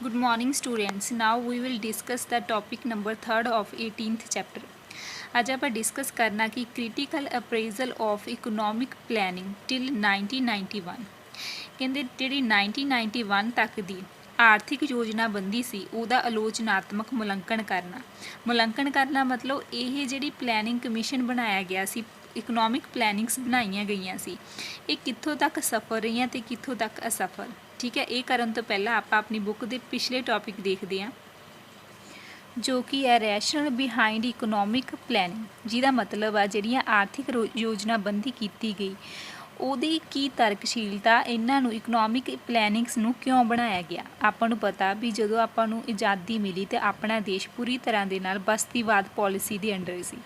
Good morning students. Now we will discuss the topic number 3rd of 18th chapter. आज ਆਪਾਂ discuss करना कि critical appraisal of economic planning till 1991 ਕਹਿੰਦੇ ਜਿਹੜੀ 1991 ਤੱਕ ਦੀ ਆਰਥਿਕ ਯੋਜਨਾਬੰਦੀ ਸੀ ਉਹਦਾ ਆਲੋਚਨਾਤਮਕ ਮੁਲਾਂਕਣ ਕਰਨਾ ਮਤਲਬ ਇਹ ਜਿਹੜੀ ਪਲੈਨਿੰਗ ਕਮਿਸ਼ਨ ਬਣਾਇਆ ਗਿਆ ਸੀ ਇਕਨੋਮਿਕ ਪਲੈਨਿੰਗਸ ਬਣਾਈਆਂ ਗਈਆਂ ਸੀ ਇਹ ਕਿੱਥੋਂ ਤੱਕ ਸਫਲ ਰਹੀਆਂ ਤੇ ਕਿੱਥੋਂ ਤੱਕ ਅਸਫਲ। ਠੀਕ ਹੈ, ਇਹ ਕਰਨ ਤੋਂ ਪਹਿਲਾਂ ਆਪਾਂ ਆਪਣੀ ਬੁੱਕ ਦੇ ਪਿਛਲੇ ਟੌਪਿਕ ਦੇਖਦੇ ਹਾਂ ਜੋ ਕਿ ਹੈ ਰੈਸ਼ਨਲ ਬਿਹਾਈਂਡ ਇਕਨੋਮਿਕ ਪਲੈਨਿੰਗ, ਜਿਹਦਾ ਮਤਲਬ ਆ ਜਿਹੜੀਆਂ ਆਰਥਿਕ ਯੋਜਨਾਬੰਦੀ ਕੀਤੀ ਗਈ ਉਹਦੀ ਕੀ ਤਰਕਸ਼ੀਲਤਾ, ਇਹਨਾਂ ਨੂੰ ਇਕਨੋਮਿਕ ਪਲੈਨਿੰਗਸ ਨੂੰ ਕਿਉਂ ਬਣਾਇਆ ਗਿਆ। ਆਪਾਂ ਨੂੰ ਪਤਾ ਵੀ ਜਦੋਂ ਆਪਾਂ ਨੂੰ ਆਜ਼ਾਦੀ ਮਿਲੀ ਤੇ ਆਪਣਾ ਦੇਸ਼ ਪੂਰੀ ਤਰ੍ਹਾਂ ਦੇ ਨਾਲ ਬਸਤੀਵਾਦ ਪੋਲਿਸੀ ਦੇ ਅੰਡਰ ਸੀ,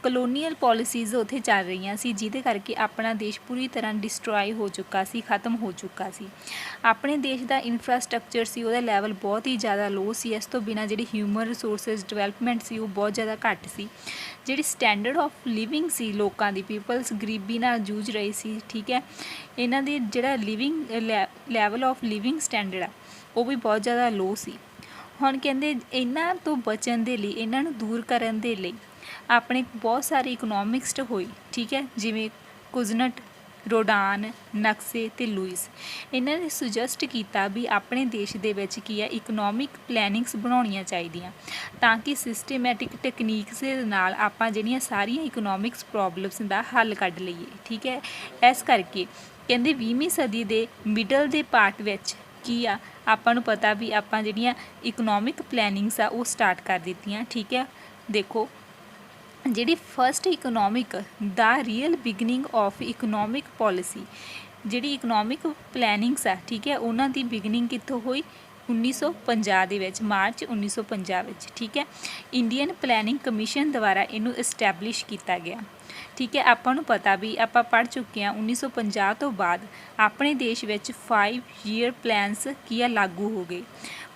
ਕਲੋਨੀਅਲ ਪੋਲਿਸੀਜ਼ ਉੱਥੇ ਚੱਲ ਰਹੀਆਂ ਸੀ ਜਿਹਦੇ ਕਰਕੇ ਆਪਣਾ ਦੇਸ਼ ਪੂਰੀ ਤਰ੍ਹਾਂ ਡਿਸਟਰੋਏ ਹੋ ਚੁੱਕਾ ਸੀ, ਖਤਮ ਹੋ ਚੁੱਕਾ ਸੀ। ਆਪਣੇ ਦੇਸ਼ ਦਾ ਇਨਫਰਾਸਟਰਕਚਰ ਸੀ ਉਹਦਾ ਲੈਵਲ ਬਹੁਤ ਹੀ ਜ਼ਿਆਦਾ ਲੋ ਸੀ। ਇਸ ਤੋਂ ਬਿਨਾਂ ਜਿਹੜੀ ਹਿਊਮਨ ਰਿਸੋਰਸਿਸ ਡਿਵੈਲਪਮੈਂਟ ਸੀ ਉਹ ਬਹੁਤ ਜ਼ਿਆਦਾ ਘੱਟ ਸੀ। ਜਿਹੜੀ ਸਟੈਂਡਰਡ ਆਫ ਲਿਵਿੰਗ ਸੀ ਲੋਕਾਂ ਦੀ, ਪੀਪਲਸ ਗਰੀਬੀ ਨਾਲ ਜੂਝ ਰਹੇ ਸੀ। ਠੀਕ ਹੈ, ਇਹਨਾਂ ਦੀ ਜਿਹੜਾ living level of living standard ਆ ਉਹ ਵੀ ਬਹੁਤ ਜ਼ਿਆਦਾ ਲੋ ਸੀ। ਹੁਣ ਕਹਿੰਦੇ ਇਹਨਾਂ ਤੋਂ ਬਚਣ ਦੇ ਲਈ, ਇਹਨਾਂ ਨੂੰ ਦੂਰ ਕਰਨ ਦੇ ਲਈ ਆਪਣੇ ਬਹੁਤ ਸਾਰੇ ਇਕਨੋਮਿਕਸਟ ਹੋਏ। ਠੀਕ ਹੈ, ਜਿਵੇਂ ਕੁਜ਼ਨਟ, ਰੋਡਾਨ, ਨਕਸੇ ਤੇ ਲੂਇਸ। ਇਹਨਾਂ ਨੇ ਸੁਜੈਸਟ ਕੀਤਾ ਵੀ ਆਪਣੇ ਦੇਸ਼ ਦੇ ਵਿੱਚ ਕੀ ਹੈ ਇਕਨੋਮਿਕ ਪਲੈਨਿੰਗਸ ਬਣਾਉਣੀਆਂ ਚਾਹੀਦੀਆਂ ਤਾਂ ਕਿ ਸਿਸਟੇਮੈਟਿਕ ਟੈਕਨੀਕਸ ਦੇ ਨਾਲ ਆਪਾਂ ਜਿਹੜੀਆਂ ਸਾਰੀਆਂ ਇਕਨੋਮਿਕਸ ਪ੍ਰੋਬਲਮਸ ਦਾ ਹੱਲ ਕੱਢ ਲਈਏ। ਠੀਕ ਹੈ, ਇਸ ਕਰਕੇ ਕਹਿੰਦੇ 20ਵੀਂ ਸਦੀ ਦੇ ਮਿਡਲ ਦੇ ਪਾਰਟ ਵਿੱਚ ਕੀ ਆ ਆਪਾਂ ਨੂੰ ਪਤਾ ਵੀ ਆਪਾਂ ਜਿਹੜੀਆਂ ਇਕਨੋਮਿਕ ਪਲੈਨਿੰਗਸ ਆ ਉਹ ਸਟਾਰਟ ਕਰ ਦਿੱਤੀਆਂ। ਠੀਕ ਹੈ, ਦੇਖੋ ਜਿਹੜੀ first economic the real beginning of economic policy, ਜਿਹੜੀ ਇਕਨੋਮਿਕ ਪਲੈਨਿੰਗਸ ਆ ਠੀਕ ਹੈ ਉਹਨਾਂ ਦੀ ਬਿਗਨਿੰਗ ਕਿੱਥੋਂ ਹੋਈ 1950 ਦੇ ਵਿੱਚ, ਮਾਰਚ 1950 ਵਿੱਚ। ਠੀਕ ਹੈ, ਇੰਡੀਅਨ ਪਲੈਨਿੰਗ ਕਮਿਸ਼ਨ ਦੁਆਰਾ ਇਹਨੂੰ ਇਸਟੈਬਲਿਸ਼ ਕੀਤਾ ਗਿਆ। ਠੀਕ ਹੈ, ਆਪਾਂ ਨੂੰ ਪਤਾ ਵੀ ਆਪਾਂ ਪੜ੍ਹ ਚੁੱਕੇ ਹਾਂ 1950 ਤੋਂ ਬਾਅਦ ਆਪਣੇ ਦੇਸ਼ ਵਿੱਚ 5 ਈਅਰ ਪਲਾਨਸ ਕੀ ਆ ਲਾਗੂ ਹੋ ਗਏ।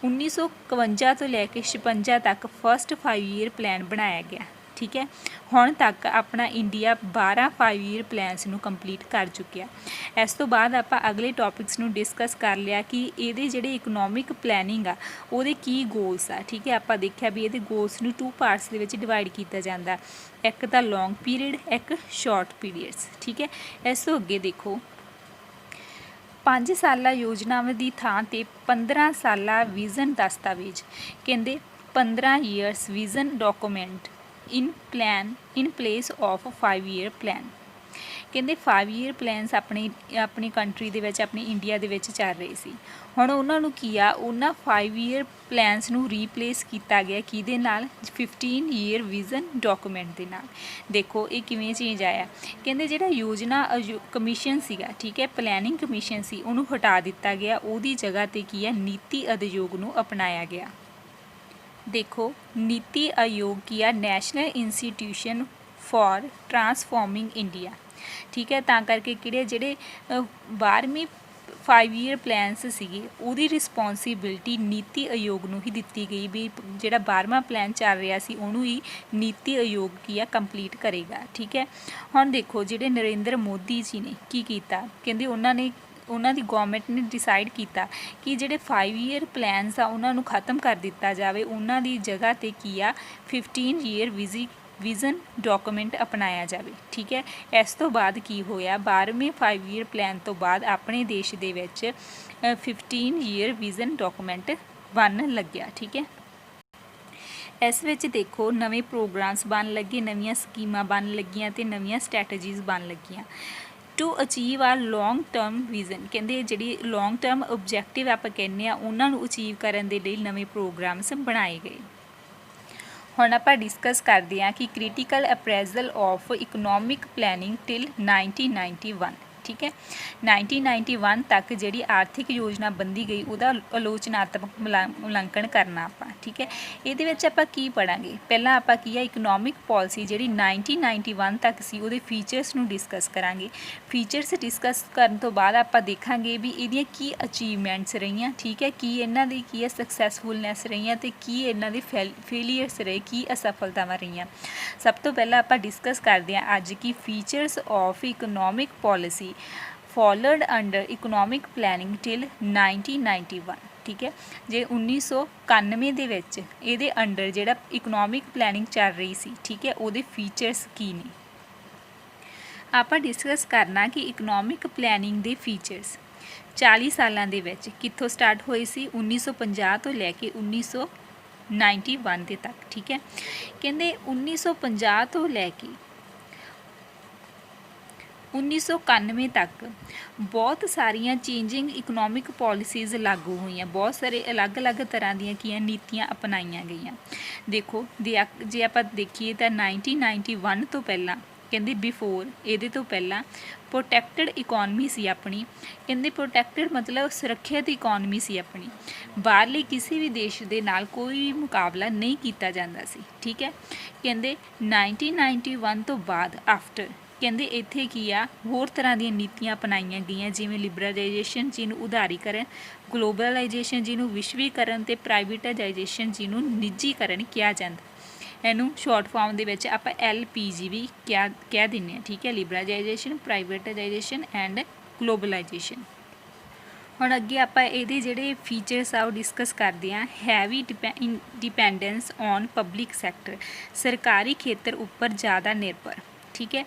1951 ਤੋਂ ਲੈ ਕੇ 56 ਤੱਕ ਫਸਟ 5 ਈਅਰ ਪਲਾਨ ਬਣਾਇਆ ਗਿਆ। ਠੀਕ ਹੈ, ਹੁਣ ਤੱਕ ਆਪਣਾ ਇੰਡੀਆ 12 5 ਈਅਰ ਪਲਾਨਸ ਨੂੰ ਕੰਪਲੀਟ ਕਰ ਚੁੱਕਿਆ। ਇਸ ਤੋਂ ਬਾਅਦ ਆਪਾਂ ਅਗਲੇ ਟੌਪਿਕਸ ਨੂੰ ਡਿਸਕਸ ਕਰ ਲਿਆ ਕਿ ਇਹਦੇ ਜਿਹੜੇ ਇਕਨੋਮਿਕ ਪਲੈਨਿੰਗ ਆ ਉਹਦੇ ਕੀ ਗੋਲਸ ਆ। ਠੀਕ ਹੈ, ਆਪਾਂ ਦੇਖਿਆ ਵੀ ਇਹਦੇ ਗੋਲਸ ਨੂੰ 2 ਪਾਰਟਸ ਦੇ ਵਿੱਚ ਡਿਵਾਈਡ ਕੀਤਾ ਜਾਂਦਾ, ਇੱਕ ਤਾਂ ਲੌਂਗ ਪੀਰੀਅਡ, ਇੱਕ ਸ਼ਾਰਟ ਪੀਰੀਅਡਸ। ਠੀਕ ਹੈ, ਇਸ ਤੋਂ ਅੱਗੇ ਦੇਖੋ 5 ਸਾਲਾ ਯੋਜਨਾਵਾਂ ਦੀ ਥਾਂ 'ਤੇ 15 ਸਾਲਾ ਵਿਜ਼ਨ ਦਸਤਾਵੇਜ਼, ਕਹਿੰਦੇ 15 years vision document in place of 5 year plan. ਕਹਿੰਦੇ 5 ਈਅਰ ਪਲਾਨਸ ਆਪਣੀ ਕੰਟਰੀ ਦੇ ਵਿੱਚ, ਆਪਣੀ ਇੰਡੀਆ ਦੇ ਵਿੱਚ ਚੱਲ ਰਹੇ ਸੀ। ਹੁਣ ਉਹਨਾਂ ਨੂੰ ਕੀ ਆ, ਉਹਨਾਂ 5 ਈਅਰ ਪਲਾਨਸ ਨੂੰ ਰੀਪਲੇਸ ਕੀਤਾ ਗਿਆ ਕਿਹਦੇ ਨਾਲ, 15 ਈਅਰ ਵਿਜ਼ਨ ਡਾਕੂਮੈਂਟ ਦੇ ਨਾਲ। ਦੇਖੋ ਇਹ ਕਿਵੇਂ ਚੇਂਜ ਆਇਆ। ਕਹਿੰਦੇ ਜਿਹੜਾ ਯੋਜਨਾ ਕਮਿਸ਼ਨ ਸੀਗਾ, ਠੀਕ ਹੈ ਪਲੈਨਿੰਗ ਕਮਿਸ਼ਨ ਸੀ, ਉਹਨੂੰ ਹਟਾ ਦਿੱਤਾ ਗਿਆ, ਉਹਦੀ ਜਗ੍ਹਾ 'ਤੇ ਕੀ ਹੈ ਨੀਤੀ ਆਯੋਗ ਨੂੰ ਅਪਣਾਇਆ ਗਿਆ। ਦੇਖੋ ਨੀਤੀ ਆਯੋਗ ਕੀ ਆ, national institution for transforming India. ਠੀਕ ਹੈ, ਤਾਂ ਕਰਕੇ ਕਿਹੜੇ ਜਿਹੜੇ 12ਵੀਂ 5 ਈਅਰ ਪਲਾਨਸ ਸੀਗੇ ਉਹਦੀ ਰਿਸਪੌਂਸੀਬਿਲਟੀ ਨੀਤੀ ਆਯੋਗ ਨੂੰ ਹੀ ਦਿੱਤੀ ਗਈ ਵੀ ਜਿਹੜਾ 12ਵਾਂ ਪਲਾਨ ਚੱਲ ਰਿਹਾ ਸੀ ਉਹਨੂੰ ਹੀ ਨੀਤੀ ਆਯੋਗ ਕੀ ਆ ਕੰਪਲੀਟ ਕਰੇਗਾ। ਠੀਕ ਹੈ, ਹੁਣ ਦੇਖੋ ਜਿਹੜੇ ਨਰਿੰਦਰ ਮੋਦੀ ਜੀ ਨੇ ਕੀ ਕੀਤਾ, ਕਹਿੰਦੇ ਉਹਨਾਂ ਦੀ ਗਵਰਨਮੈਂਟ ਨੇ ਡਿਸਾਈਡ ਕੀਤਾ ਕਿ ਜਿਹੜੇ 5 ਈਅਰ ਪਲਾਨਸ ਆ ਉਹਨਾਂ ਨੂੰ ਖ਼ਤਮ ਕਰ ਦਿੱਤਾ ਜਾਵੇ, ਉਹਨਾਂ ਦੀ ਜਗ੍ਹਾ 'ਤੇ ਕੀ ਆ 15 ਈਅਰ ਵਿਜ਼ਨ ਡਾਕੂਮੈਂਟ ਅਪਣਾਇਆ ਜਾਵੇ। ਠੀਕ ਹੈ, ਇਸ ਤੋਂ ਬਾਅਦ ਕੀ ਹੋਇਆ 12ਵੇਂ 5 ਈਅਰ ਪਲਾਨ ਤੋਂ ਬਾਅਦ ਆਪਣੇ ਦੇਸ਼ ਦੇ ਵਿੱਚ 15 ਈਅਰ ਵਿਜ਼ਨ ਡਾਕੂਮੈਂਟ ਬਣਨ ਲੱਗਿਆ। ਠੀਕ ਹੈ, ਇਸ ਵਿੱਚ ਦੇਖੋ ਨਵੇਂ ਪ੍ਰੋਗਰਾਮਸ ਬਣ ਲੱਗੇ, ਨਵੀਆਂ ਸਕੀਮਾਂ ਬਣ ਲੱਗੀਆਂ ਤੇ ਨਵੀਆਂ ਸਟ੍ਰੈਟਜੀਜ਼ ਬਣ ਲੱਗੀਆਂ ਟੂ ਅਚੀਵ ਆ ਲੌਂਗ ਟਰਮ ਵਿਜ਼ਨ। ਕਹਿੰਦੇ ਜਿਹੜੀ ਲੌਂਗ ਟਰਮ ਓਬਜੈਕਟਿਵ ਆਪਾਂ ਕਹਿੰਦੇ ਆ ਉਹਨਾਂ ਨੂੰ ਅਚੀਵ ਕਰਨ ਦੇ ਲਈ ਨਵੇਂ ਪ੍ਰੋਗਰਾਮਸ ਬਣਾਏ ਗਏ। ਹੁਣ ਆਪਾਂ ਡਿਸਕਸ ਕਰਦੇ ਹਾਂ ਕਿ critical appraisal of economic planning till 1991। ਠੀਕ ਹੈ, 1991 ਤੱਕ ਜਿਹੜੀ ਆਰਥਿਕ ਯੋਜਨਾ ਬੰਦੀ ਗਈ ਉਹਦਾ ਆਲੋਚਨਾਤਮਕ ਮੁਲਾਂਕਣ ਕਰਨਾ ਆਪਾਂ। ਠੀਕ ਹੈ, ਇਹਦੇ ਵਿੱਚ ਆਪਾਂ ਕੀ ਪੜ੍ਹਾਂਗੇ, ਪਹਿਲਾਂ ਆਪਾਂ ਕੀ ਆ ਇਕਨੋਮਿਕ ਪੋਲਿਸੀ ਜਿਹੜੀ 1991 ਤੱਕ ਸੀ ਉਹਦੇ ਫੀਚਰਸ ਨੂੰ ਡਿਸਕਸ ਕਰਾਂਗੇ। ਫੀਚਰਸ ਡਿਸਕਸ ਕਰਨ ਤੋਂ ਬਾਅਦ ਆਪਾਂ ਦੇਖਾਂਗੇ ਵੀ ਇਹਦੀਆਂ ਕੀ ਅਚੀਵਮੈਂਟਸ ਰਹੀਆਂ। ਠੀਕ ਹੈ, ਕੀ ਇਹਨਾਂ ਦੀ ਕੀ ਹੈ ਸਕਸੈਸਫੁਲਨੈਸ ਰਹੀਆਂ ਅਤੇ ਕੀ ਇਹਨਾਂ ਦੇ ਫੇਲੀਅਰਸ ਰਹੇ, ਕੀ ਅਸਫਲਤਾਵਾਂ ਰਹੀਆਂ। ਸਭ ਤੋਂ ਪਹਿਲਾਂ ਆਪਾਂ ਡਿਸਕਸ ਕਰਦੇ ਹਾਂ ਅੱਜ ਕੀ features of economic policy followed under economic planning till 1991। ਠੀਕ ਹੈ। ਜੇ 1991 ਦੇ ਵਿੱਚ ਇਹਦੇ ਅੰਡਰ ਜਿਹੜਾ ਇਕਨੋਮਿਕ ਪਲੈਨਿੰਗ ਚੱਲ ਰਹੀ ਸੀ, ਠੀਕ ਹੈ, ਉਹਦੇ ਫੀਚਰਸ ਕੀ ਨੇ। ਆਪਾਂ ਡਿਸਕਸ ਕਰਨਾ ਕਿ ਇਕਨੋਮਿਕ ਪਲੈਨਿੰਗ ਦੇ ਫੀਚਰਸ 40 ਸਾਲਾਂ ਦੇ ਵਿੱਚ ਕਿੱਥੋਂ ਸਟਾਰਟ ਹੋਏ ਸੀ, 1950 ਤੋਂ ਲੈ ਕੇ 1991 ਦੇ ਤੱਕ, ਠੀਕ ਹੈ। ਕਹਿੰਦੇ 1950 ਤੋਂ ਲੈ ਕੇ 1991 ਤੱਕ ਬਹੁਤ ਸਾਰੀਆਂ ਚੇਂਜਿੰਗ ਇਕਨੋਮਿਕ ਪੋਲਿਸੀਜ਼ ਲਾਗੂ ਹੋਈਆਂ, ਬਹੁਤ ਸਾਰੇ ਅਲੱਗ-ਅਲੱਗ ਤਰ੍ਹਾਂ ਦੀਆਂ ਨੀਤੀਆਂ ਅਪਣਾਈਆਂ ਗਈਆਂ। ਦੇਖੋ ਜੇ ਆਪਾਂ ਦੇਖੀਏ ਤਾਂ 1991 ਤੋਂ ਪਹਿਲਾਂ ਕਹਿੰਦੇ ਬਿਫੋਰ ਇਹਦੇ ਤੋਂ ਪਹਿਲਾਂ ਪ੍ਰੋਟੈਕਟਡ ਇਕੋਨਮੀ ਸੀ ਆਪਣੀ। ਕਹਿੰਦੇ ਪ੍ਰੋਟੈਕਟਡ ਮਤਲਬ ਸੁਰੱਖਿਅਤ ਇਕੋਨਮੀ ਸੀ ਆਪਣੀ, ਬਾਹਰਲੇ ਕਿਸੇ ਵੀ ਦੇਸ਼ ਦੇ ਨਾਲ ਕੋਈ ਵੀ ਮੁਕਾਬਲਾ ਨਹੀਂ ਕੀਤਾ ਜਾਂਦਾ ਸੀ, ਠੀਕ ਹੈ। ਕਹਿੰਦੇ 1991 ਤੋਂ ਬਾਅਦ ਆਫਟਰ ਕਹਿੰਦੇ ਇੱਥੇ ਕੀ ਆ, ਹੋਰ ਤਰ੍ਹਾਂ ਦੀਆਂ ਨੀਤੀਆਂ ਅਪਣਾਈਆਂ ਗਈਆਂ, ਜਿਵੇਂ ਲਿਬਰਲਾਈਜੇਸ਼ਨ ਜਿਹਨੂੰ ਉਦਾਰੀਕਰਨ, ਗਲੋਬਲਾਈਜੇਸ਼ਨ ਜਿਹਨੂੰ ਵਿਸ਼ਵੀਕਰਨ, ਅਤੇ ਪ੍ਰਾਈਵੇਟਾਈਜੇਸ਼ਨ ਜਿਹਨੂੰ ਨਿੱਜੀਕਰਨ ਕਿਹਾ ਜਾਂਦਾ। ਇਹਨੂੰ ਸ਼ਾਰਟ ਫਾਰਮ ਦੇ ਵਿੱਚ ਆਪਾਂ LPG ਵੀ ਕਹਿ ਦਿੰਦੇ ਹਾਂ, ਠੀਕ ਹੈ। Liberalization, privatisation and globalisation. ਹੁਣ ਅੱਗੇ ਆਪਾਂ ਇਹਦੇ ਜਿਹੜੇ ਫੀਚਰਸ ਆ ਉਹ ਡਿਸਕਸ ਕਰਦੇ ਹਾਂ। Heavy dependence on public sector, ਸਰਕਾਰੀ ਖੇਤਰ ਉੱਪਰ ਜ਼ਿਆਦਾ ਨਿਰਭਰ, ਠੀਕ ਹੈ।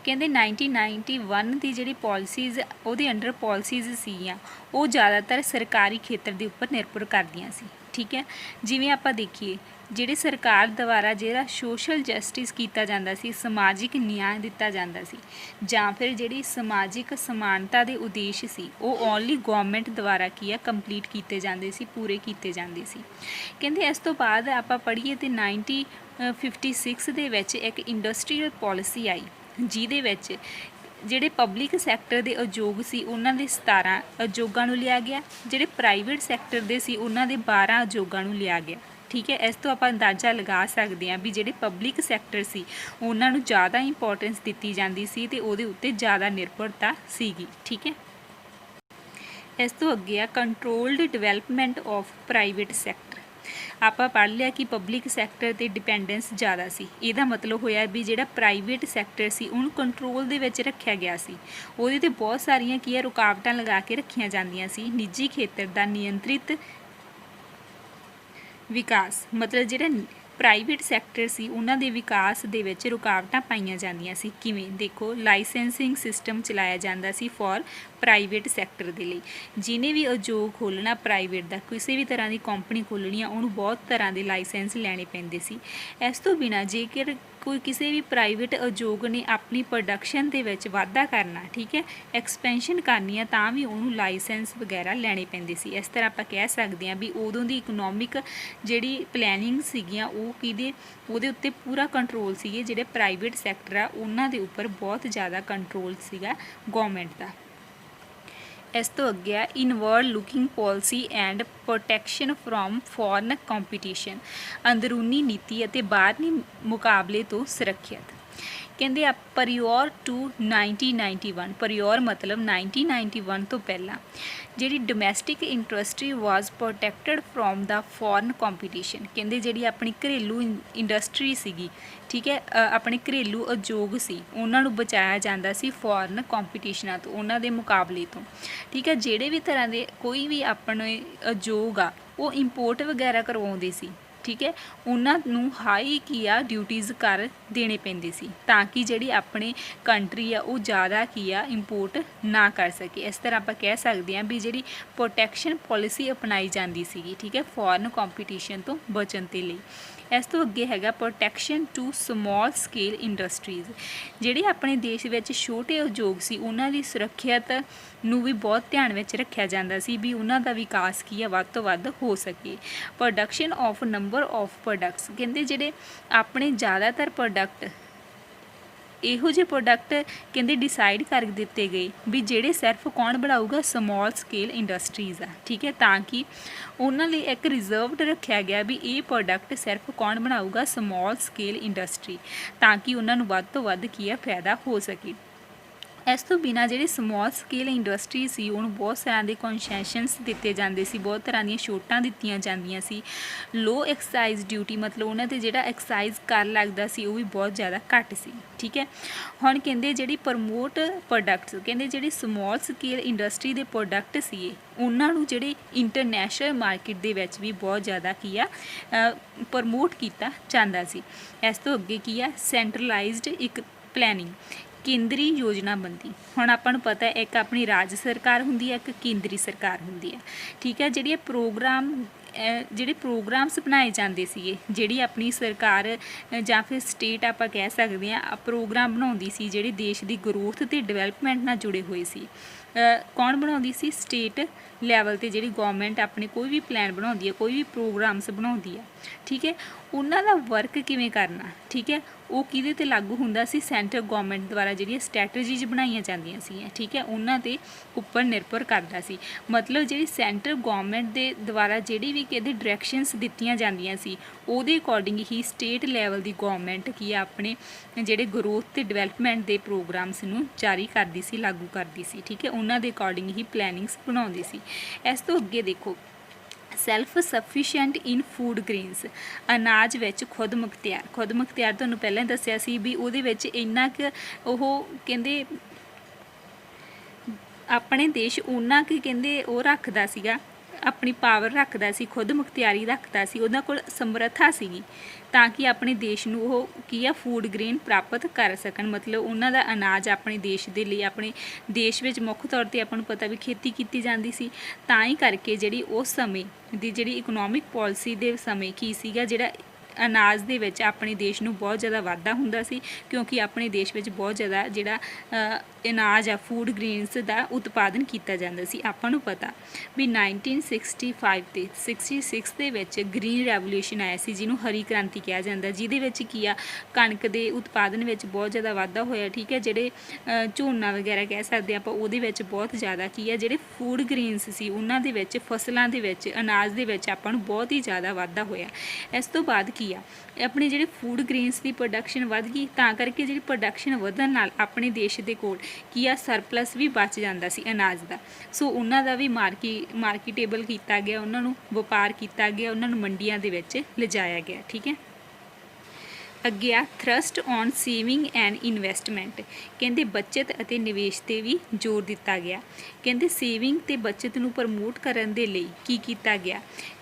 ਕਹਿੰਦੇ 1991 ਦੀ ਜਿਹੜੀ ਪੋਲਿਸੀਜ਼ ਉਹਦੇ ਅੰਡਰ ਪੋਲਿਸੀਜ਼ ਸੀਗੀਆਂ ਉਹ ਜ਼ਿਆਦਾਤਰ ਸਰਕਾਰੀ ਖੇਤਰ ਦੇ ਉੱਪਰ ਨਿਰਭਰ ਕਰਦੀਆਂ ਸੀ, ਠੀਕ ਹੈ। ਜਿਵੇਂ ਆਪਾਂ ਦੇਖੀਏ ਜਿਹੜੇ ਸਰਕਾਰ ਦੁਆਰਾ ਜਿਹੜਾ ਸੋਸ਼ਲ ਜਸਟਿਸ ਕੀਤਾ ਜਾਂਦਾ ਸੀ, ਸਮਾਜਿਕ ਨਿਆਂ ਦਿੱਤਾ ਜਾਂਦਾ ਸੀ, ਜਾਂ ਫਿਰ ਜਿਹੜੀ ਸਮਾਜਿਕ ਸਮਾਨਤਾ ਦੇ ਉਦੇਸ਼ ਸੀ ਉਹ ਓਨਲੀ ਗਵਰਨਮੈਂਟ ਦੁਆਰਾ ਕੀ ਆ ਕੰਪਲੀਟ ਕੀਤੇ ਜਾਂਦੇ ਸੀ, ਪੂਰੇ ਕੀਤੇ ਜਾਂਦੇ ਸੀ। ਕਹਿੰਦੇ ਇਸ ਤੋਂ ਬਾਅਦ ਆਪਾਂ ਪੜ੍ਹੀਏ ਤਾਂ 1956 ਦੇ ਵਿੱਚ ਇੱਕ ਇੰਡਸਟਰੀਅਲ ਪੋਲਿਸੀ ਆਈ, ਜਿਹਦੇ ਵਿੱਚ ਜਿਹੜੇ ਪਬਲਿਕ ਸੈਕਟਰ ਦੇ ਉਦਯੋਗ ਸੀ ਉਹਨਾਂ ਦੇ 17 ਉਦਯੋਗਾਂ ਨੂੰ ਲਿਆ ਗਿਆ, ਜਿਹੜੇ ਪ੍ਰਾਈਵੇਟ ਸੈਕਟਰ ਦੇ ਸੀ ਉਹਨਾਂ ਦੇ 12 ਉਦਯੋਗਾਂ ਨੂੰ ਲਿਆ ਗਿਆ, ਠੀਕ ਹੈ। ਇਸ ਤੋਂ ਆਪਾਂ ਅੰਦਾਜ਼ਾ ਲਗਾ ਸਕਦੇ ਹਾਂ ਵੀ ਜਿਹੜੇ ਪਬਲਿਕ ਸੈਕਟਰ ਸੀ ਉਹਨਾਂ ਨੂੰ ਜ਼ਿਆਦਾ ਇੰਪੋਰਟੈਂਸ ਦਿੱਤੀ ਜਾਂਦੀ ਸੀ ਅਤੇ ਉਹਦੇ ਉੱਤੇ ਜ਼ਿਆਦਾ ਨਿਰਭਰਤਾ ਸੀਗੀ, ਠੀਕ ਹੈ। ਇਸ ਤੋਂ ਅੱਗੇ ਆ controlled development of private sector. ਆਪਾਂ ਪੜ੍ਹ ਲਿਆ ਕਿ ਪਬਲਿਕ ਸੈਕਟਰ 'ਤੇ ਡਿਪੈਂਡੈਂਸ ਜ਼ਿਆਦਾ ਸੀ। ਇਹਦਾ ਮਤਲਬ ਹੋਇਆ ਵੀ ਜਿਹੜਾ ਪ੍ਰਾਈਵੇਟ ਸੈਕਟਰ ਸੀ ਉਹਨੂੰ ਕੰਟਰੋਲ ਦੇ ਵਿੱਚ ਰੱਖਿਆ ਗਿਆ ਸੀ, ਉਹਦੇ 'ਤੇ ਬਹੁਤ ਸਾਰੀਆਂ ਕੀ ਆ ਰੁਕਾਵਟਾਂ ਲਗਾ ਕੇ ਰੱਖੀਆਂ ਜਾਂਦੀਆਂ ਸੀ। ਨਿੱਜੀ ਖੇਤਰ ਦਾ ਨਿਯੰਤਰਿਤ ਵਿਕਾਸ, ਮਤਲਬ ਜਿਹੜਾ ਪ੍ਰਾਈਵੇਟ ਸੈਕਟਰ ਸੀ ਉਹਨਾਂ ਦੇ ਵਿਕਾਸ ਦੇ ਵਿੱਚ ਰੁਕਾਵਟਾਂ ਪਾਈਆਂ ਜਾਂਦੀਆਂ ਸੀ। ਕਿਵੇਂ ਦੇਖੋ, ਲਾਇਸੈਂਸਿੰਗ ਸਿਸਟਮ ਚਲਾਇਆ ਜਾਂਦਾ ਸੀ ਫॉर ਪ੍ਰਾਈਵੇਟ ਸੈਕਟਰ ਦੇ ਲਈ। ਜਿਹਨੇ ਵੀ ਉਦਯੋਗ ਖੋਲ੍ਹਣਾ ਪ੍ਰਾਈਵੇਟ ਦਾ, ਕਿਸੇ ਵੀ ਤਰ੍ਹਾਂ ਦੀ ਕੰਪਨੀ ਖੋਲ੍ਹਣੀ ਆ, ਉਹਨੂੰ ਬਹੁਤ ਤਰ੍ਹਾਂ ਦੇ ਲਾਇਸੈਂਸ ਲੈਣੇ ਪੈਂਦੇ ਸੀ। ਇਸ ਤੋਂ ਬਿਨਾਂ ਜੇਕਰ ਕੋਈ ਕਿਸੇ ਵੀ ਪ੍ਰਾਈਵੇਟ ਉਦਯੋਗ ਨੇ ਆਪਣੀ ਪ੍ਰੋਡਕਸ਼ਨ ਦੇ ਵਿੱਚ ਵਾਧਾ ਕਰਨਾ, ਠੀਕ ਹੈ, ਐਕਸਪੈਂਸ਼ਨ ਕਰਨੀ ਆ, ਤਾਂ ਵੀ ਉਹਨੂੰ ਲਾਇਸੈਂਸ ਵਗੈਰਾ ਲੈਣੇ ਪੈਂਦੇ ਸੀ। ਇਸ ਤਰ੍ਹਾਂ ਆਪਾਂ ਕਹਿ ਸਕਦੇ ਹਾਂ ਵੀ ਉਦੋਂ ਦੀ ਇਕਨੋਮਿਕ ਜਿਹੜੀ ਪਲੈਨਿੰਗ ਸੀਗੀਆਂ ਉਹ ਉਹਦੇ ਉੱਤੇ ਪੂਰਾ ਕੰਟਰੋਲ ਸੀਗੇ। ਜਿਹੜੇ ਪ੍ਰਾਈਵੇਟ ਸੈਕਟਰ ਆ ਉਹਨਾਂ ਦੇ ਉੱਪਰ ਬਹੁਤ ਜ਼ਿਆਦਾ ਕੰਟਰੋਲ ਸੀਗਾ ਗੌਰਮੈਂਟ ਦਾ। ਇਸ ਤੋਂ ਅੱਗੇ ਆ inward looking policy and protection from foreign competition, ਅੰਦਰੂਨੀ ਨੀਤੀ ਅਤੇ ਬਾਹਰੀ ਮੁਕਾਬਲੇ ਤੋਂ ਸੁਰੱਖਿਅਤ। ਕਹਿੰਦੇ ਆ ਪ੍ਰਿਓਰ ਟੂ 1991, ਪ੍ਰਿਓਰ ਮਤਲਬ 1991 ਤੋਂ ਪਹਿਲਾਂ ਜਿਹੜੀ domestic industry was protected from the foreign competition. ਕਹਿੰਦੇ ਜਿਹੜੀ ਆਪਣੀ ਘਰੇਲੂ ਇੰਡਸਟਰੀ ਸੀਗੀ, ਠੀਕ ਹੈ, ਆਪਣੇ ਘਰੇਲੂ ਉਦਯੋਗ ਸੀ, ਉਹਨਾਂ ਨੂੰ ਬਚਾਇਆ ਜਾਂਦਾ ਸੀ ਫੋਰਨ ਕੰਪੀਟੀਸ਼ਨਾਂ ਤੋਂ, ਉਹਨਾਂ ਦੇ ਮੁਕਾਬਲੇ ਤੋਂ, ਠੀਕ ਹੈ। ਜਿਹੜੇ ਵੀ ਤਰ੍ਹਾਂ ਦੇ ਕੋਈ ਵੀ ਆਪਣੇ ਉਦਯੋਗ ਆ ਉਹ ਇੰਪੋਰਟ ਵਗੈਰਾ ਕਰਵਾਉਂਦੇ ਸੀ, ਠੀਕ ਹੈ, ਉਹਨਾਂ ਨੂੰ ਹਾਈ ਕੀ ਆ ਡਿਊਟੀਜ਼ ਕਰ ਦੇਣੇ ਪੈਂਦੇ ਸੀ, ਤਾਂ ਕਿ ਜਿਹੜੀ ਆਪਣੇ ਕੰਟਰੀ ਆ ਉਹ ਜ਼ਿਆਦਾ ਕੀ ਆ ਇੰਪੋਰਟ ਨਾ ਕਰ ਸਕੇ। ਇਸ ਤਰ੍ਹਾਂ ਆਪਾਂ ਕਹਿ ਸਕਦੇ ਹਾਂ ਵੀ ਜਿਹੜੀ ਪ੍ਰੋਟੈਕਸ਼ਨ ਪੋਲਿਸੀ ਅਪਣਾਈ ਜਾਂਦੀ ਸੀਗੀ, ਠੀਕ ਹੈ, ਫੋਰਨ ਕੰਪੀਟੀਸ਼ਨ ਤੋਂ ਬਚਣ ਦੇ ਲਈ। ਇਸ ਤੋਂ ਅੱਗੇ ਹੈਗਾ protection to small scale industries. ਜਿਹੜੇ ਆਪਣੇ ਦੇਸ਼ ਵਿੱਚ ਛੋਟੇ ਉਦਯੋਗ ਸੀ ਉਹਨਾਂ ਦੀ ਸੁਰੱਖਿਅਤ ਨੂੰ ਵੀ ਬਹੁਤ ਧਿਆਨ ਵਿੱਚ ਰੱਖਿਆ ਜਾਂਦਾ ਸੀ ਵੀ ਉਹਨਾਂ ਦਾ ਵਿਕਾਸ ਕੀ ਆ ਵੱਧ ਤੋਂ ਵੱਧ ਹੋ ਸਕੇ। Production of number of products, ਕਹਿੰਦੇ ਜਿਹੜੇ ਆਪਣੇ ਜ਼ਿਆਦਾਤਰ ਪ੍ਰੋਡਕਟ ਇਹੋ ਜਿਹੇ ਪ੍ਰੋਡਕਟ ਕਹਿੰਦੇ ਡਿਸਾਈਡ ਕਰ ਦਿੱਤੇ ਗਏ ਵੀ ਜਿਹੜੇ ਸਿਰਫ ਕੌਣ ਬਣਾਊਗਾ, ਸਮਾਲ ਸਕੇਲ ਇੰਡਸਟਰੀਜ਼ ਆ, ਠੀਕ ਹੈ, ਤਾਂ ਕਿ ਉਹਨਾਂ ਲਈ ਇੱਕ ਰਿਜ਼ਰਵਡ ਰੱਖਿਆ ਗਿਆ ਵੀ ਇਹ ਪ੍ਰੋਡਕਟ ਸਿਰਫ ਕੌਣ ਬਣਾਊਗਾ, ਸਮਾਲ ਸਕੇਲ ਇੰਡਸਟਰੀ, ਤਾਂ ਕਿ ਉਹਨਾਂ ਨੂੰ ਵੱਧ ਤੋਂ ਵੱਧ ਕੀ ਆ ਫਾਇਦਾ ਹੋ ਸਕੇ। ਇਸ ਤੋਂ ਬਿਨਾਂ ਜਿਹੜੇ ਸਮੋਲ ਸਕੇਲ ਇੰਡਸਟਰੀ ਸੀ ਉਹਨੂੰ ਬਹੁਤ ਸਾਰਿਆਂ ਦੇ ਕਨਸੈਸ਼ਨਸ ਦਿੱਤੇ ਜਾਂਦੇ ਸੀ, ਬਹੁਤ ਤਰ੍ਹਾਂ ਦੀਆਂ ਛੋਟਾਂ ਦਿੱਤੀਆਂ ਜਾਂਦੀਆਂ ਸੀ। ਲੋ ਐਕਸਾਈਜ਼ ਡਿਊਟੀ ਮਤਲਬ ਉਹਨਾਂ 'ਤੇ ਜਿਹੜਾ ਐਕਸਾਈਜ਼ ਕਰ ਲੱਗਦਾ ਸੀ ਉਹ ਵੀ ਬਹੁਤ ਜ਼ਿਆਦਾ ਘੱਟ ਸੀ। ਠੀਕ ਹੈ, ਹੁਣ ਕਹਿੰਦੇ ਜਿਹੜੀ ਪ੍ਰਮੋਟ ਪ੍ਰੋਡਕਟਸ, ਕਹਿੰਦੇ ਜਿਹੜੀ ਸਮੋਲ ਸਕੇਲ ਇੰਡਸਟਰੀ ਦੇ ਪ੍ਰੋਡਕਟ ਸੀ ਉਹਨਾਂ ਨੂੰ ਜਿਹੜੇ ਇੰਟਰਨੈਸ਼ਨਲ ਮਾਰਕੀਟ ਦੇ ਵਿੱਚ ਵੀ ਬਹੁਤ ਜ਼ਿਆਦਾ ਕੀ ਆ ਪ੍ਰਮੋਟ ਕੀਤਾ ਜਾਂਦਾ ਸੀ। ਇਸ ਤੋਂ ਅੱਗੇ ਕੀ ਆ ਸੈਂਟਰਲਾਈਜ਼ਡ ਇੱਕ ਪਲੈਨਿੰਗ, ਕੇਂਦਰੀ ਯੋਜਨਾਬੰਦੀ। ਹੁਣ ਆਪਾਂ ਨੂੰ ਪਤਾ ਇੱਕ ਆਪਣੀ ਰਾਜ ਸਰਕਾਰ ਹੁੰਦੀ ਹੈ, ਇੱਕ ਕੇਂਦਰੀ ਸਰਕਾਰ ਹੁੰਦੀ ਹੈ। ਠੀਕ ਹੈ, ਜਿਹੜੇ ਪ੍ਰੋਗਰਾਮਸ ਬਣਾਏ ਜਾਂਦੇ ਸੀਗੇ, ਜਿਹੜੀ ਆਪਣੀ ਸਰਕਾਰ ਜਾਂ ਫਿਰ ਸਟੇਟ ਆਪਾਂ ਕਹਿ ਸਕਦੇ ਹਾਂ ਪ੍ਰੋਗਰਾਮ ਬਣਾਉਂਦੀ ਸੀ ਜਿਹੜੇ ਦੇਸ਼ ਦੀ ਗਰੋਥ ਅਤੇ ਡਿਵੈਲਪਮੈਂਟ ਨਾਲ ਜੁੜੇ ਹੋਏ ਸੀ। ਕੌਣ ਬਣਾਉਂਦੀ ਸੀ? ਸਟੇਟ ਲੈਵਲ 'ਤੇ ਜਿਹੜੀ ਗੌਰਮੈਂਟ ਆਪਣੇ ਕੋਈ ਵੀ ਪਲਾਨ ਬਣਾਉਂਦੀ ਹੈ, ਕੋਈ ਵੀ ਪ੍ਰੋਗਰਾਮਸ ਬਣਾਉਂਦੀ ਹੈ। ਠੀਕ ਹੈ, ਉਹਨਾਂ ਦਾ ਵਰਕ ਕਿਵੇਂ ਕਰਨਾ, ਠੀਕ ਹੈ, ਉਹ ਕਿਹਦੇ 'ਤੇ ਲਾਗੂ ਹੁੰਦਾ ਸੀ? ਸੈਂਟਰ ਗੌਰਮੈਂਟ ਦੁਆਰਾ ਜਿਹੜੀਆਂ ਸਟ੍ਰੈਟਜੀਜ਼ ਬਣਾਈਆਂ ਜਾਂਦੀਆਂ ਸੀਗੀਆਂ। ਠੀਕ ਹੈ, ਉਹਨਾਂ ਦੇ ਉੱਪਰ ਨਿਰਭਰ ਕਰਦਾ ਸੀ। ਮਤਲਬ ਜਿਹੜੀ ਸੈਂਟਰ ਗੌਰਮੈਂਟ ਦੇ ਦੁਆਰਾ ਜਿਹੜੀ ਵੀ ਕਿਹਦੇ ਡਾਇਰੈਕਸ਼ਨਸ ਦਿੱਤੀਆਂ ਜਾਂਦੀਆਂ ਸੀ ਉਹਦੇ ਅਕੋਰਡਿੰਗ ਹੀ ਸਟੇਟ ਲੈਵਲ ਦੀ ਗੌਰਮੈਂਟ ਕੀ ਆ ਆਪਣੇ ਜਿਹੜੇ ਗਰੋਥ ਅਤੇ ਡਿਵੈਲਪਮੈਂਟ ਦੇ ਪ੍ਰੋਗਰਾਮਸ ਨੂੰ ਜਾਰੀ ਕਰਦੀ ਸੀ, ਲਾਗੂ ਕਰਦੀ ਸੀ। ਠੀਕ ਹੈ, ਉਹਨਾਂ ਦੇ ਅਕੋਰਡਿੰਗ ਹੀ ਪਲੈਨਿੰਗਸ ਬਣਾਉਂਦੀ ਸੀ। ਇਸ ਤੋਂ ਅੱਗੇ ਦੇਖੋ self sufficient in food grains, ਅਨਾਜ ਵਿੱਚ ਖੁਦ ਮੁਖਤਿਆਰ ਤੁਹਾਨੂੰ ਪਹਿਲਾਂ ਹੀ ਦੱਸਿਆ ਸੀ ਵੀ ਉਹਦੇ ਵਿੱਚ ਇੰਨਾ ਕੁ ਉਹ ਕਹਿੰਦੇ ਆਪਣੇ ਦੇਸ਼ ਉਹਨਾਂ ਕੁ ਕਹਿੰਦੇ ਉਹ ਰੱਖਦਾ ਸੀਗਾ, ਆਪਣੀ ਪਾਵਰ ਰੱਖਦਾ ਸੀ, ਖੁਦ ਮੁਖਤਿਆਰੀ ਰੱਖਦਾ ਸੀ, ਉਹਨਾਂ ਕੋਲ ਸਮਰੱਥਾ ਸੀਗੀ ਤਾਂ ਕਿ ਆਪਣੇ ਦੇਸ਼ ਨੂੰ ਉਹ ਕੀ ਆ ਫੂਡ ਗ੍ਰੇਨ ਪ੍ਰਾਪਤ ਕਰ ਸਕਣ। ਮਤਲਬ ਉਹਨਾਂ ਦਾ ਅਨਾਜ ਆਪਣੇ ਦੇਸ਼ ਦੇ ਲਈ, ਆਪਣੇ ਦੇਸ਼ ਵਿੱਚ ਮੁੱਖ ਤੌਰ 'ਤੇ ਆਪਾਂ ਨੂੰ ਪਤਾ ਵੀ ਖੇਤੀ ਕੀਤੀ ਜਾਂਦੀ ਸੀ, ਤਾਂ ਹੀ ਕਰਕੇ ਜਿਹੜੀ ਉਸ ਸਮੇਂ ਦੀ ਜਿਹੜੀ ਇਕਨੋਮਿਕ ਪੋਲਿਸੀ ਦੇ ਸਮੇਂ ਕੀ ਸੀਗਾ ਜਿਹੜਾ ਅਨਾਜ ਦੇ ਵਿੱਚ ਆਪਣੇ ਦੇਸ਼ ਨੂੰ ਬਹੁਤ ਜ਼ਿਆਦਾ ਵਾਧਾ ਹੁੰਦਾ ਸੀ, ਕਿਉਂਕਿ ਆਪਣੇ ਦੇਸ਼ ਵਿੱਚ ਬਹੁਤ ਜ਼ਿਆਦਾ ਜਿਹੜਾ ਅਨਾਜ ਆ ਫੂਡ ਗ੍ਰੇਨਸ ਦਾ ਉਤਪਾਦਨ ਕੀਤਾ ਜਾਂਦਾ ਸੀ। ਆਪਾਂ ਨੂੰ ਪਤਾ ਵੀ 1965 ਤੇ 66 ਦੇ ਵਿੱਚ ਗ੍ਰੀਨ ਰੈਵੋਲਿਊਸ਼ਨ ਆਇਆ ਸੀ, ਜਿਹਨੂੰ ਹਰੀ ਕ੍ਰਾਂਤੀ ਕਿਹਾ ਜਾਂਦਾ, ਜਿਹਦੇ ਵਿੱਚ ਕੀ ਆ ਕਣਕ ਦੇ ਉਤਪਾਦਨ ਵਿੱਚ ਬਹੁਤ ਜ਼ਿਆਦਾ ਵਾਧਾ ਹੋਇਆ। ਠੀਕ ਹੈ, ਜਿਹੜੇ ਝੋਨਾ ਵਗੈਰਾ ਕਹਿ ਸਕਦੇ ਆਪਾਂ ਉਹਦੇ ਵਿੱਚ ਬਹੁਤ ਜ਼ਿਆਦਾ ਕੀ ਆ ਜਿਹੜੇ ਫੂਡ ਗ੍ਰੇਨਸ ਸੀ ਉਹਨਾਂ ਦੇ ਵਿੱਚ, ਫਸਲਾਂ ਦੇ ਵਿੱਚ, ਅਨਾਜ ਦੇ ਵਿੱਚ ਆਪਾਂ ਨੂੰ ਬਹੁਤ ਹੀ ਜ਼ਿਆਦਾ ਵਾਧਾ ਹੋਇਆ। ਇਸ ਤੋਂ ਬਾਅਦ ਕੀ ਆ ਆਪਣੇ ਜਿਹੜੇ ਫੂਡ ਗ੍ਰੇਨਸ ਦੀ ਪ੍ਰੋਡਕਸ਼ਨ ਵੱਧ ਗਈ, ਤਾਂ ਕਰਕੇ ਜਿਹੜੀ ਪ੍ਰੋਡਕਸ਼ਨ ਵਧਣ ਨਾਲ ਆਪਣੇ ਦੇਸ਼ ਦੇ ਕੋਲ ਕੀ ਆ ਸਰਪਲਸ ਵੀ ਬਚ ਜਾਂਦਾ ਸੀ ਅਨਾਜ ਦਾ। ਸੋ ਉਹਨਾਂ ਦਾ ਵੀ ਮਾਰਕੀਟੇਬਲ ਕੀਤਾ ਗਿਆ, ਉਹਨਾਂ ਨੂੰ ਵਪਾਰ ਕੀਤਾ ਗਿਆ, ਉਹਨਾਂ ਨੂੰ ਮੰਡੀਆਂ ਦੇ ਵਿੱਚ ਲਿਜਾਇਆ ਗਿਆ। ਠੀਕ ਹੈ, ਅੱਗੇ ਆ thirst on saving and investment, ਕਹਿੰਦੇ ਬੱਚਤ ਅਤੇ ਨਿਵੇਸ਼ 'ਤੇ ਵੀ ਜ਼ੋਰ ਦਿੱਤਾ ਗਿਆ। ਕਹਿੰਦੇ ਸੇਵਿੰਗ ਅਤੇ ਬੱਚਤ ਨੂੰ ਪ੍ਰਮੋਟ ਕਰਨ ਦੇ ਲਈ ਕੀ ਕੀਤਾ ਗਿਆ?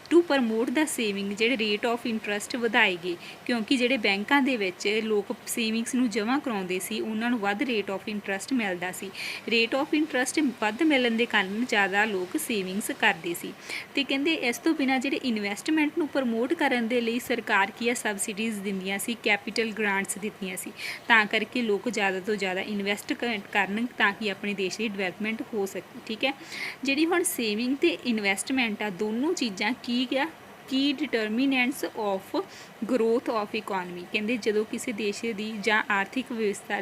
ਟੂ ਪ੍ਰਮੋਟ ਦਾ ਸੇਵਿੰਗ, ਜਿਹੜੇ ਰੇਟ ਆਫ ਇੰਟਰਸਟ ਵਧਾਏ ਗਏ, ਕਿਉਂਕਿ ਜਿਹੜੇ ਬੈਂਕਾਂ ਦੇ ਵਿੱਚ ਲੋਕ ਸੇਵਿੰਗਸ ਨੂੰ ਜਮ੍ਹਾਂ ਕਰਾਉਂਦੇ ਸੀ ਉਹਨਾਂ ਨੂੰ ਵੱਧ ਰੇਟ ਆਫ ਇੰਟਰਸਟ ਮਿਲਦਾ ਸੀ। ਰੇਟ ਆਫ ਇੰਟਰਸਟ ਵੱਧ ਮਿਲਣ ਦੇ ਕਾਰਨ ਜ਼ਿਆਦਾ ਲੋਕ ਸੇਵਿੰਗਸ ਕਰਦੇ ਸੀ। ਅਤੇ ਕਹਿੰਦੇ ਇਸ ਤੋਂ ਬਿਨਾਂ ਜਿਹੜੇ ਇਨਵੈਸਟਮੈਂਟ ਨੂੰ ਪ੍ਰਮੋਟ ਕਰਨ ਦੇ ਲਈ ਸਰਕਾਰ ਕੀ ਆ ਸਬਸਿਡੀਜ਼ ਦਿੰਦੀਆਂ ਸੀ, ਕੈਪੀਟਲ ਗ੍ਰਾਂਟਸ ਦਿੱਤੀਆਂ ਸੀ, ਤਾਂ ਕਰਕੇ ਲੋਕ ਜ਼ਿਆਦਾ ਤੋਂ ਜ਼ਿਆਦਾ ਇਨਵੈਸਟ ਕਰਨ ਤਾਂ ਕਿ ਆਪਣੇ ਦੇਸ਼ ਦੀ ਡਿਵੈਲਪਮੈਂਟ ਹੋ ਸਕੇ। ਠੀਕ ਹੈ, ਜਿਹੜੀ ਹੁਣ ਸੇਵਿੰਗ ਅਤੇ ਇਨਵੈਸਟਮੈਂਟ ਆ ਦੋਨੋਂ ਚੀਜ਼ਾਂ ਕੀ determinants of growth of economy, ਕਹਿੰਦੇ ਜਦੋਂ ਕਿਸੇ ਦੇਸ਼ ਦੀ ਜਾਂ ਆਰਥਿਕ ਵਿਵਸਥਾ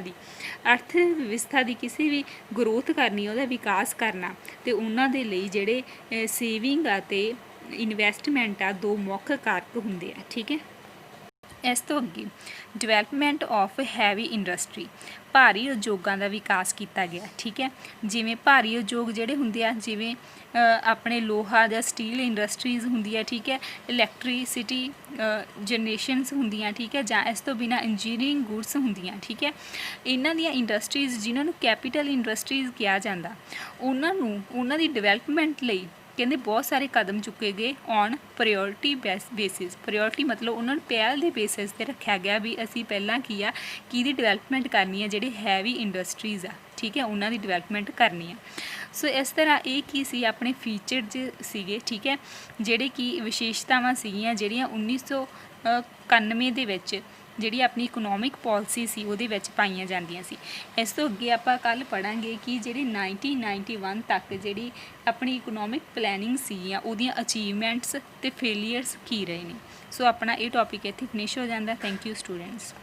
ਦੀ ਕਿਸੇ ਵੀ ਗਰੋਥ ਕਰਨੀ, ਉਹਦਾ ਵਿਕਾਸ ਕਰਨਾ, ਅਤੇ ਉਹਨਾਂ ਦੇ ਲਈ ਜਿਹੜੇ ਸੇਵਿੰਗ ਆ ਅਤੇ ਇਨਵੈਸਟਮੈਂਟ ਆ ਦੋ ਮੁੱਖ ਕਾਰਕ ਹੁੰਦੇ ਆ। ਠੀਕ ਹੈ, ਇਸ ਤੋਂ ਅੱਗੇ ਡਿਵੈਲਪਮੈਂਟ ਆਫ ਹੈਵੀ ਇੰਡਸਟਰੀ, ਭਾਰੀ ਉਦਯੋਗਾਂ ਦਾ ਵਿਕਾਸ ਕੀਤਾ ਗਿਆ। ਠੀਕ ਹੈ, ਜਿਵੇਂ ਭਾਰੀ ਉਦਯੋਗ ਜਿਹੜੇ ਹੁੰਦੇ ਆ, ਜਿਵੇਂ ਆਪਣੇ ਲੋਹਾ ਜਾਂ ਸਟੀਲ ਇੰਡਸਟਰੀਜ਼ ਹੁੰਦੀ ਹੈ। ਠੀਕ ਹੈ, ਇਲੈਕਟ੍ਰੀਸਿਟੀ ਜਨਰੇਸ਼ਨਸ ਹੁੰਦੀਆਂ। ਠੀਕ ਹੈ, ਜਾਂ ਇਸ ਤੋਂ ਬਿਨਾਂ ਇੰਜੀਨੀਅਰਿੰਗ ਗੁਡਸ ਹੁੰਦੀਆਂ। ਠੀਕ ਹੈ, ਇਹਨਾਂ ਦੀਆਂ ਇੰਡਸਟਰੀਜ਼ ਜਿਨ੍ਹਾਂ ਨੂੰ ਕੈਪੀਟਲ ਇੰਡਸਟਰੀਜ਼ ਕਿਹਾ ਜਾਂਦਾ, ਉਹਨਾਂ ਦੀ ਡਿਵੈਲਪਮੈਂਟ ਲਈ ਕਹਿੰਦੇ ਬਹੁਤ ਸਾਰੇ ਕਦਮ ਚੁੱਕੇ ਗਏ ਔਨ ਪ੍ਰਾਇਓਰਟੀ ਬੇਸਿਸ। ਪ੍ਰਾਇਓਰਟੀ ਮਤਲਬ ਉਹਨਾਂ ਨੂੰ ਪਹਿਲ ਦੇ ਬੇਸਿਸ 'ਤੇ ਰੱਖਿਆ ਗਿਆ ਵੀ ਅਸੀਂ ਪਹਿਲਾਂ ਕੀ ਆ ਕਿਹਦੀ ਡਿਵੈਲਪਮੈਂਟ ਕਰਨੀ ਹੈ, ਜਿਹੜੇ ਹੈਵੀ ਇੰਡਸਟਰੀਜ਼ ਆ। ਠੀਕ ਹੈ, ਉਹਨਾਂ ਦੀ ਡਿਵੈਲਪਮੈਂਟ ਕਰਨੀ ਆ। ਸੋ ਇਸ ਤਰ੍ਹਾਂ ਇਹ ਕੀ ਸੀ ਆਪਣੇ ਫੀਚਰਜ਼ ਸੀਗੇ। ਠੀਕ ਹੈ, ਜਿਹੜੇ ਕਿ ਵਿਸ਼ੇਸ਼ਤਾਵਾਂ ਸੀਗੀਆਂ ਜਿਹੜੀਆਂ 1991 ਦੇ ਵਿੱਚ ਜਿਹੜੀ ਆਪਣੀ ਇਕਨੋਮਿਕ ਪੋਲਿਸੀ ਸੀ ਉਹਦੇ ਵਿੱਚ ਪਾਈਆਂ ਜਾਂਦੀਆਂ ਸੀ। ਇਸ ਤੋਂ ਅੱਗੇ ਆਪਾਂ ਕੱਲ੍ਹ ਪੜ੍ਹਾਂਗੇ ਕਿ ਜਿਹੜੀ 1991 ਤੱਕ ਜਿਹੜੀ ਆਪਣੀ ਇਕਨੋਮਿਕ ਪਲੈਨਿੰਗ ਸੀਗੀਆਂ ਉਹਦੀਆਂ ਅਚੀਵਮੈਂਟਸ ਅਤੇ ਫੇਲੀਅਰਸ ਕੀ ਰਹੇ ਨੇ। ਸੋ ਆਪਣਾ ਇਹ ਟੌਪਿਕ ਇੱਥੇ ਫਿਨਿਸ਼ ਹੋ ਜਾਂਦਾ। Thank you students.